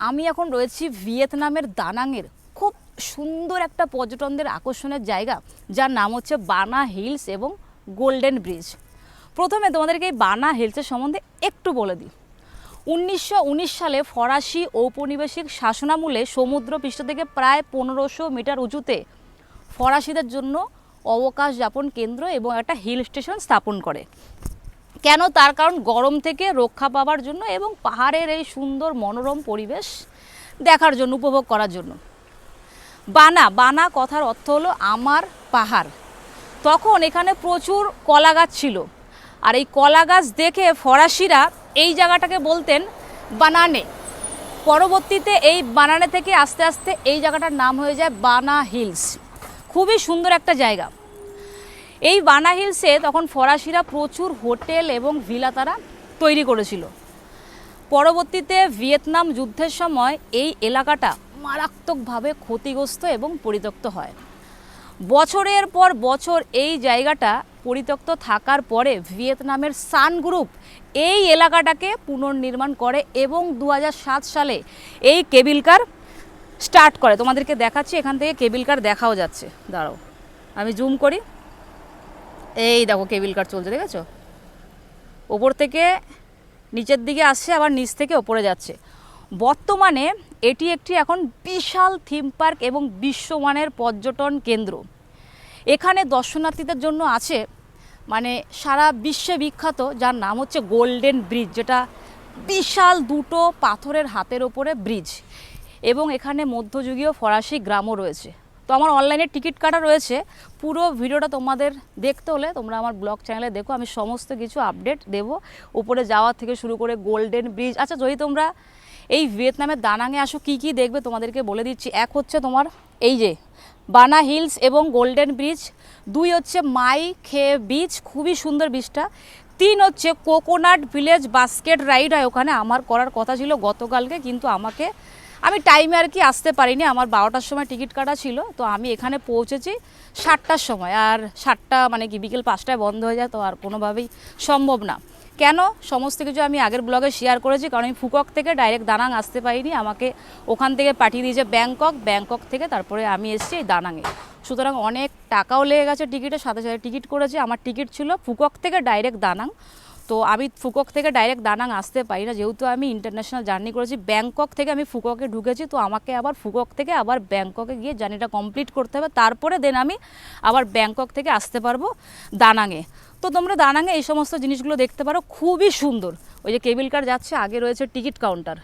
আমি এখন রয়েছি ভিয়েতনামের দানাংয়ের খুব সুন্দর একটা পর্যটনদের আকর্ষণের জায়গা, যার নাম হচ্ছে বানা হিলস এবং গোল্ডেন ব্রিজ। প্রথমে তোমাদেরকে এই বানা হিলসের সম্বন্ধে একটু বলে দিই। 1919 সালে ফরাসি ঔপনিবেশিক শাসনামূলে সমুদ্রপৃষ্ঠ থেকে প্রায় 1500 মিটার উঁচুতে ফরাসিদের জন্য অবকাশ যাপন কেন্দ্র এবং একটা হিল স্টেশন স্থাপন করে। কেন? তার কারণ গরম থেকে রক্ষা পাওয়ার জন্য এবং পাহাড়ের এই সুন্দর মনোরম পরিবেশ দেখার জন্য, উপভোগ করার জন্য। বানা বানা কথার অর্থ হলো আমার পাহাড়। তখন এখানে প্রচুর কলা গাছ ছিল, আর এই কলা গাছ দেখে ফরাসিরা এই জায়গাটাকে বলতেন বানানে। পরবর্তীতে এই বানানে থেকে আস্তে আস্তে এই জায়গাটার নাম হয়ে যায় বানা হিলস। খুবই সুন্দর একটা জায়গা। এই বানা হিলসে তখন ফরাসিরা প্রচুর হোটেল এবং ভিলা তারা তৈরি করেছিল। পরবর্তীতে ভিয়েতনাম যুদ্ধের সময় এই এলাকাটা মারাত্মকভাবে ক্ষতিগ্রস্ত এবং পরিত্যক্ত হয়। বছরের পর বছর এই জায়গাটা পরিত্যক্ত থাকার পরে ভিয়েতনামের সান গ্রুপ এই এলাকাটাকে পুনর্নির্মাণ করে এবং 2007 সালে এই কেবিল কার স্টার্ট করে। তোমাদেরকে দেখাচ্ছি, এখান থেকে কেবিল কার দেখাও যাচ্ছে। দাঁড়াও, আমি জুম করি। এই দেখো কেবিল কার চলছে, দেখেছো? ওপর থেকে নিচের দিকে আসছে, আবার নিচ থেকে ওপরে যাচ্ছে। বর্তমানে এটি একটি এখন বিশাল থিম পার্ক এবং বিশ্বমানের পর্যটন কেন্দ্র। এখানে দর্শনার্থীদের জন্য আছে মানে সারা বিশ্বে বিখ্যাত, যার নাম হচ্ছে গোল্ডেন ব্রিজ, যেটা বিশাল দুটো পাথরের হাতের ওপরে ব্রিজ, এবং এখানে মধ্যযুগীয় ফরাসি গ্রামও রয়েছে। তো আমার অনলাইনে টিকিট কাটা রয়েছে। পুরো ভিডিওটা তোমাদের দেখতে হলে তোমরা আমার ব্লগ চ্যানেলে দেখো, আমি সমস্ত কিছু আপডেট দেব, উপরে যাওয়া থেকে শুরু করে গোল্ডেন ব্রিজ। আচ্ছা, যদি তোমরা এই ভিয়েতনামের দানাংয়ে আসো, কি কি দেখবে তোমাদেরকে বলে দিচ্ছি। এক হচ্ছে তোমার এই যে বানা হিলস এবং গোল্ডেন ব্রিজ। 2 হচ্ছে মাই খে বিচ, খুবই সুন্দর বিচটা। 3 হচ্ছে কোকোনাট ভিলেজ বাস্কেট রাইড হয় ওখানে। আমার করার কথা ছিল গতকালকে, কিন্তু আমি টাইমে আর কি আসতে পারিনি। আমার 12টার সময় টিকিট কাটা ছিল, তো আমি এখানে পৌঁছেছি 7টার সময়। আর 7টা মানে কি বিকেল 5টায় বন্ধ হয়ে যায়, তো আর কোনোভাবেই সম্ভব না। কেন? সমস্ত কিছু আমি আগের ব্লগে শেয়ার করেছি, কারণ আমি ফুকক থেকে ডাইরেক্ট দানাং আসতে পারিনি। আমাকে ওখান থেকে পাঠিয়ে দিয়েছে ব্যাংকক থেকে, তারপরে আমি এসেছি এই দানাংয়ে। সুতরাং অনেক টাকাও লেগে গেছে টিকিটের সাথে সাথে। টিকিট করেছি, আমার টিকিট ছিল ফুকক থেকে ডাইরেক্ট দানাং। তো আমি ফুকক থেকে ডাইরেক্ট দানাং আসতে পারি না, যেহেতু আমি ইন্টারন্যাশনাল জার্নি করেছি। ব্যাংকক থেকে আমি ফুককে ঢুকেছি, তো আমাকে আবার ফুকক থেকে আবার ব্যাংককে গিয়ে জার্নিটা কমপ্লিট করতে হবে, তারপরে দেন আমি আবার ব্যাংকক থেকে আসতে পারবো দানাংয়ে। তো তোমরা দানাংয়ে এই সমস্ত জিনিসগুলো দেখতে পারো, খুবই সুন্দর। ওই যে কেবিল কার যাচ্ছে, আগে রয়েছে টিকিট কাউন্টার।